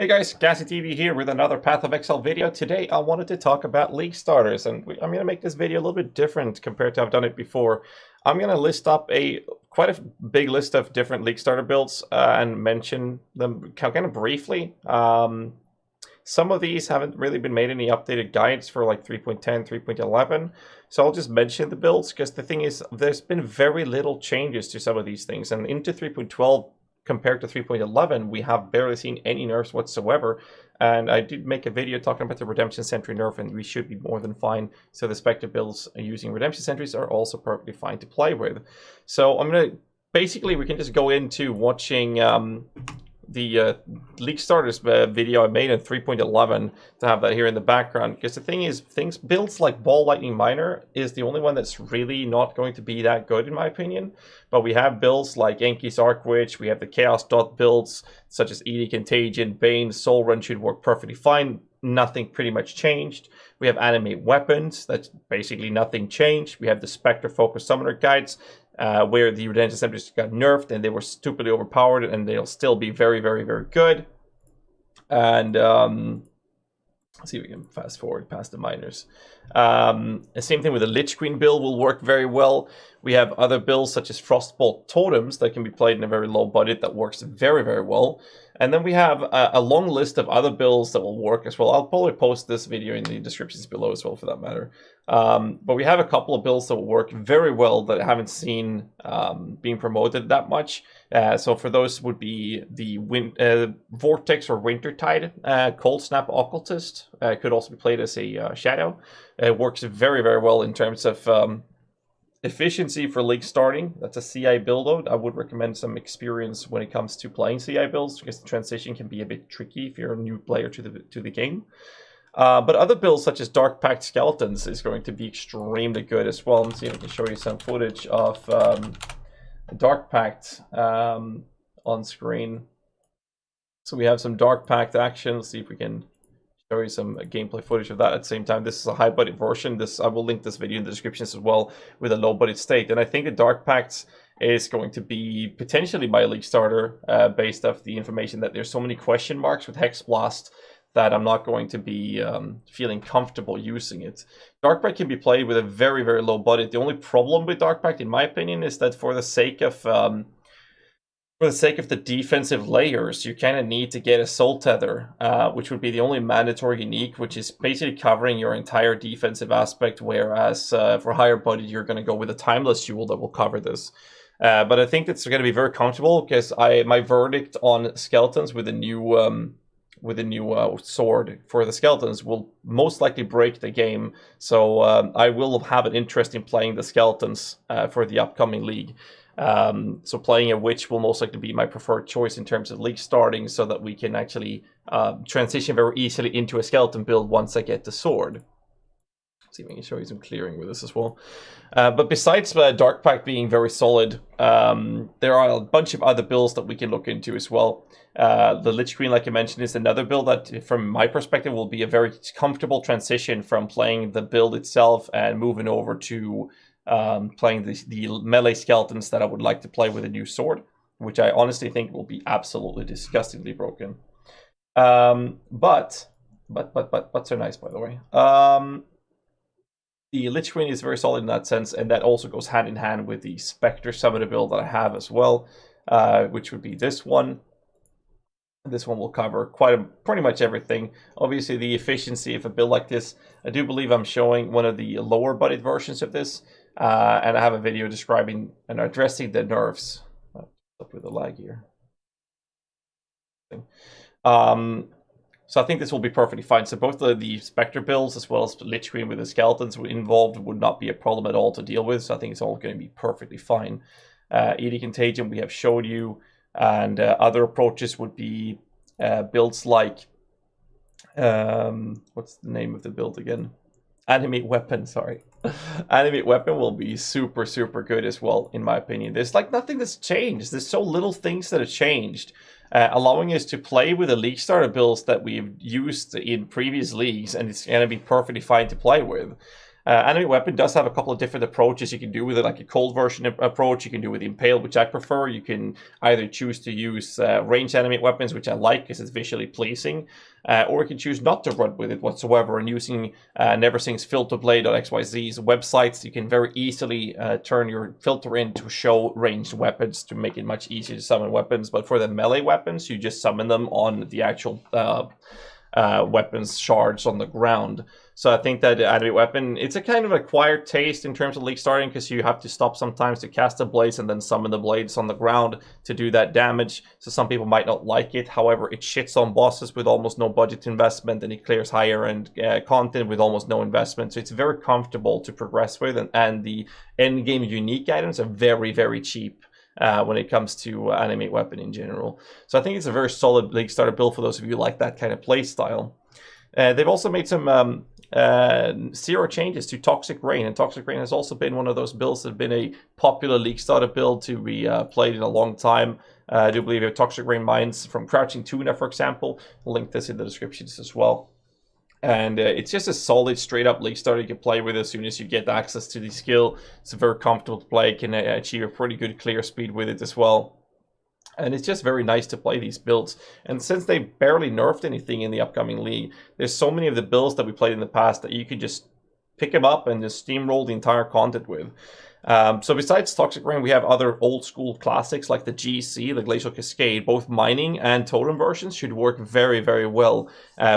Hey guys, GhazzyTV here with another Path of Exile video. Today I wanted to talk about League starters, and I'm going to make this video a little bit different compared to I've done it before. I'm going to list up quite a big list of different League starter builds and mention them kind of briefly. Some of these haven't really been made any updated guides for like 3.10, 3.11, so I'll just mention the builds because the thing is there's been very little changes to some of these things, and into 3.12 compared to 3.11, we have barely seen any nerfs whatsoever. And I did make a video talking about the Redemption Sentry nerf, and we should be more than fine. So the Spectre builds using Redemption Sentries are also perfectly fine to play with. So I'm going to, basically, we can just go into watching the League Starters video I made in 3.11 to have that here in the background. Because the thing is, builds like Ball Lightning Miner is the only one that's really not going to be that good in my opinion. But we have builds like Enki's Arc Witch, we have the Chaos Dot builds such as Edie Contagion, Bane, Soul Run should work perfectly fine. Nothing pretty much changed. We have Animate Weapons, that's basically nothing changed. We have the Spectre Focus Summoner Guides, where the Redemption Sentries got nerfed and they were stupidly overpowered, and they'll still be very, very, very good. And let's see if we can fast forward past the miners. The same thing with the Lich Queen build will work very well. We have other builds such as Frostbolt Totems that can be played in a very low budget that works very, very well. And then we have a long list of other builds that will work as well. I'll probably post this video in the descriptions below as well for that matter. But we have a couple of builds that will work very well that I haven't seen being promoted that much. So for those would be the Vortex or Wintertide Cold Snap Occultist. Could also be played as a Shadow. It works very, very well in terms of efficiency for League starting. That's a CI build out. I would recommend some experience when it comes to playing CI builds because the transition can be a bit tricky if you're a new player to the game. But other builds such as Dark Pact Skeletons is going to be extremely good as well. Let's see if I can show you some footage of Dark Pact on screen. So we have some Dark Pact action. Let's see if we can show you some gameplay footage of that at the same time. This is a high budget version. I will link this video in the descriptions as well with a low budget state. And I think the Dark Pact is going to be potentially my League starter based off the information that there's so many question marks with Hex Blast that I'm not going to be feeling comfortable using it. Dark Pact can be played with a very, very low budget. The only problem with Dark Pact, in my opinion, is that for the sake of the defensive layers, you kind of need to get a Soul Tether, which would be the only mandatory unique, which is basically covering your entire defensive aspect, whereas for higher budget, you're going to go with a Timeless Jewel that will cover this. But I think it's going to be very comfortable because my verdict on Skeletons with a new sword for the Skeletons will most likely break the game. So I will have an interest in playing the Skeletons for the upcoming League. So playing a Witch will most likely be my preferred choice in terms of League starting, so that we can actually transition very easily into a Skeleton build once I get the sword. Let's see if I can show you some clearing with this as well. But besides Dark Pact being very solid, there are a bunch of other builds that we can look into as well. The Lich Queen, like I mentioned, is another build that, from my perspective, will be a very comfortable transition from playing the build itself and moving over to playing the melee Skeletons that I would like to play with a new sword, which I honestly think will be absolutely disgustingly broken. But so nice, by the way. The Lich Queen is very solid in that sense, and that also goes hand in hand with the Spectre Summoner build that I have as well, which would be this one. This one will cover pretty much everything. Obviously, the efficiency of a build like this, I do believe I'm showing one of the lower budget versions of this, and I have a video describing and addressing the nerfs. Up with the lag here. So I think this will be perfectly fine. So both the Spectre builds as well as the Lich Queen with the Skeletons involved would not be a problem at all to deal with. So I think it's all going to be perfectly fine. Edie Contagion we have showed you. And other approaches would be builds like, what's the name of the build again? Animate Weapon, sorry. Animate Weapon will be super, super good as well, in my opinion. There's like nothing that's changed. There's so little things that have changed, allowing us to play with the League starter builds that we've used in previous leagues, and it's going to be perfectly fine to play with. Animate Weapon does have a couple of different approaches you can do with it, like a cold version approach. You can do with the Impale, which I prefer. You can either choose to use ranged animate weapons, which I like because it's visually pleasing, or you can choose not to run with it whatsoever. And using Neversing's filterblade.xyz's websites, you can very easily turn your filter in to show ranged weapons to make it much easier to summon weapons. But for the melee weapons, you just summon them on the actual weapons shards on the ground. So I think that Animate Weapon, it's a kind of acquired taste in terms of League starting, because you have to stop sometimes to cast the blades and then summon the blades on the ground to do that damage. So some people might not like it. However, it shits on bosses with almost no budget investment, and it clears higher end content with almost no investment. So it's very comfortable to progress with, and the end game unique items are very, very cheap when it comes to Animate Weapon in general. So I think it's a very solid League starter build for those of you who like that kind of play style. They've also made some zero changes to Toxic Rain, and Toxic Rain has also been one of those builds that have been a popular League starter build to be played in a long time. I do believe you have Toxic Rain mines from Crouching Tuna, for example. I'll link this in the descriptions as well. And it's just a solid, straight-up League starter you can play with as soon as you get access to the skill. It's very comfortable to play, can achieve a pretty good clear speed with it as well. And it's just very nice to play these builds. And since they barely nerfed anything in the upcoming league, there's so many of the builds that we played in the past that you can just pick them up and just steamroll the entire content with. So besides Toxic Rain, we have other old school classics like the GC, the Glacial Cascade. Both mining and totem versions should work very, very well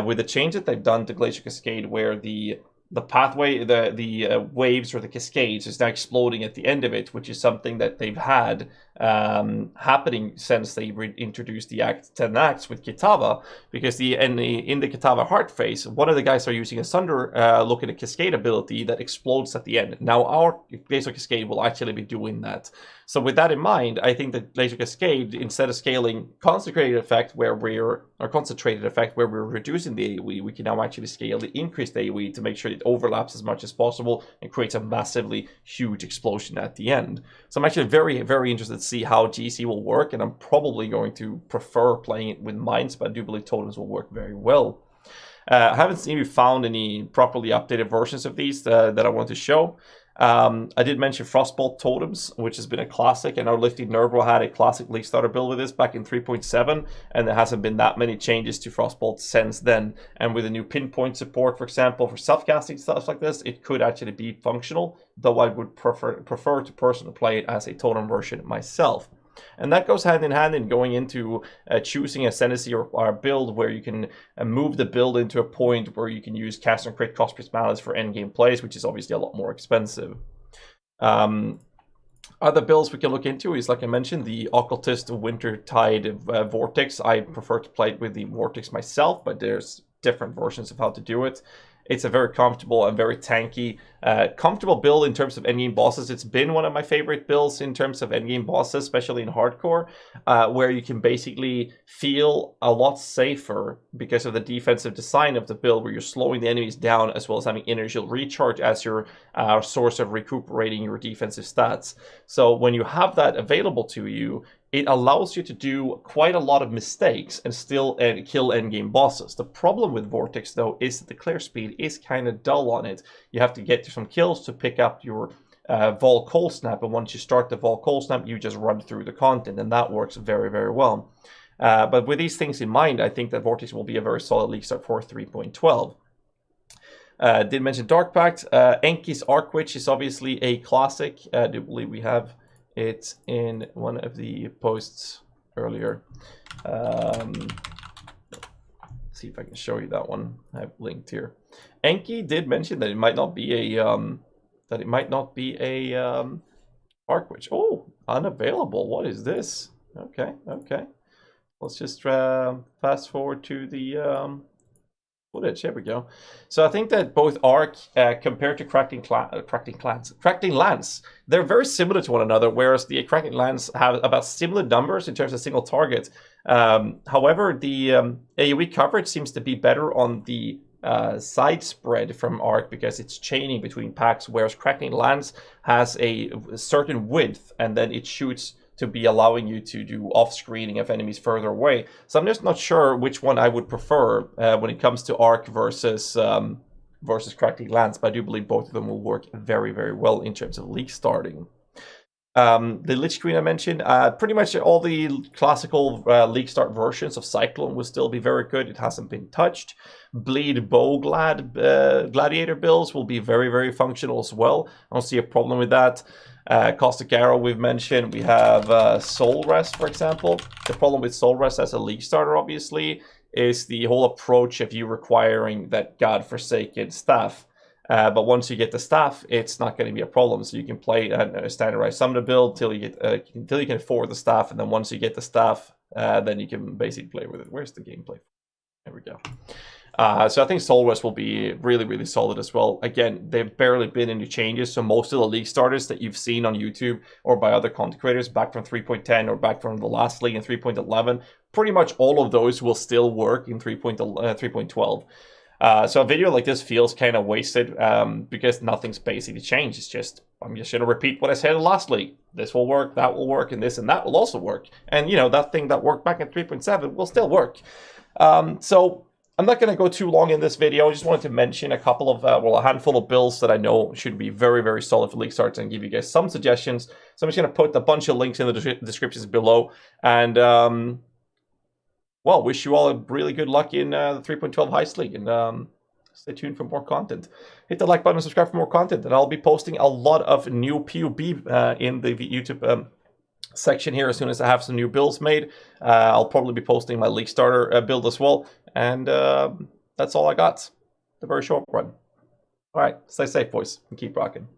with the change that they've done to Glacial Cascade, where the pathway, the waves or the cascades is now exploding at the end of it, which is something that they've had happening since they introduced the 10 acts with Kitava, because in the Kitava heart phase, one of the guys are using a Sunder look at a cascade ability that explodes at the end. Now our Glacial Cascade will actually be doing that. So with that in mind, I think that Glacial Cascade, instead of scaling concentrated effect where we're reducing the AoE, we can now actually scale the increased AoE to make sure it overlaps as much as possible and creates a massively huge explosion at the end. So I'm actually very, very interested to see how GC will work, and I'm probably going to prefer playing it with mines, but I do believe totems will work very well. I haven't even found any properly updated versions of these that I want to show. I did mention Frostbolt Totems, which has been a classic, and our Lifted Nervo had a classic League starter build with this back in 3.7, and there hasn't been that many changes to Frostbolt since then. And with the new pinpoint support, for example, for self-casting stuff like this, it could actually be functional, though I would prefer to personally play it as a totem version myself. And that goes hand in hand in going into choosing a Ascendancy or build where you can move the build into a point where you can use Cast and Crit Cost Malice for endgame plays, which is obviously a lot more expensive. Other builds we can look into is, like I mentioned, the Occultist Wintertide Vortex. I prefer to play it with the Vortex myself, but there's different versions of how to do it. It's a very comfortable and very tanky, comfortable build in terms of endgame bosses. It's been one of my favorite builds in terms of endgame bosses, especially in hardcore, where you can basically feel a lot safer because of the defensive design of the build, where you're slowing the enemies down as well as having energy recharge as your source of recuperating your defensive stats. So when you have that available to you, it allows you to do quite a lot of mistakes and still kill endgame bosses. The problem with Vortex, though, is that the clear speed is kind of dull on it. You have to get to some kills to pick up your Vol Cold Snap, and once you start the Vol Cold Snap, you just run through the content, and that works very, very well. But with these things in mind, I think that Vortex will be a very solid League start for 3.12. Did mention Dark Pact. Enki's Arc Witch is obviously a classic. I do believe we have it's in one of the posts earlier. See if I can show you that one. I have linked here. Enki did mention that it might not be a Arc Witch. Oh, unavailable. What is this? Okay. Let's just fast forward to the footage. Here we go. So I think that both Arc, compared to Crackling Lance, they're very similar to one another, whereas the Crackling Lance have about similar numbers in terms of single target. However, the AoE coverage seems to be better on the side spread from Arc because it's chaining between packs, whereas Crackling Lance has a certain width and then it shoots to be allowing you to do off-screening of enemies further away. So I'm just not sure which one I would prefer when it comes to Arc versus versus correctly lands, but I do believe both of them will work very, very well in terms of league starting. The Lich Queen I mentioned, pretty much all the classical League Start versions of Cyclone will still be very good. It hasn't been touched. Bleed Bow Gladiator builds will be very, very functional as well. I don't see a problem with that. Caustic Arrow we've mentioned. We have Soul Rest, for example. The problem with Soul Rest as a League Starter, obviously, is the whole approach of you requiring that godforsaken staff. But once you get the staff, it's not going to be a problem. So you can play a standardized summoner build till you can afford the staff, and then once you get the staff, then you can basically play with it. Where's the gameplay? There we go. So I think Soul Rest will be really, really solid as well. Again, they've barely been any changes, so most of the league starters that you've seen on YouTube or by other content creators back from 3.10 or back from the last league in 3.11, pretty much all of those will still work in 3.12. So a video like this feels kind of wasted because nothing's basically changed. It's just, I'm just going to repeat what I said last league. This will work, that will work, and this and that will also work. And, you know, that thing that worked back in 3.7 will still work. So I'm not going to go too long in this video. I just wanted to mention a couple of, a handful of builds that I know should be very, very solid for league starts and give you guys some suggestions. So I'm just going to put a bunch of links in the descriptions below. And, well, wish you all a really good luck in the 3.12 Heist League. And stay tuned for more content. Hit the like button and subscribe for more content. And I'll be posting a lot of new PUB in the YouTube section here as soon as I have some new builds made. I'll probably be posting my league starter build as well. And that's all I got. The very short one. All right, stay safe, boys, and keep rocking.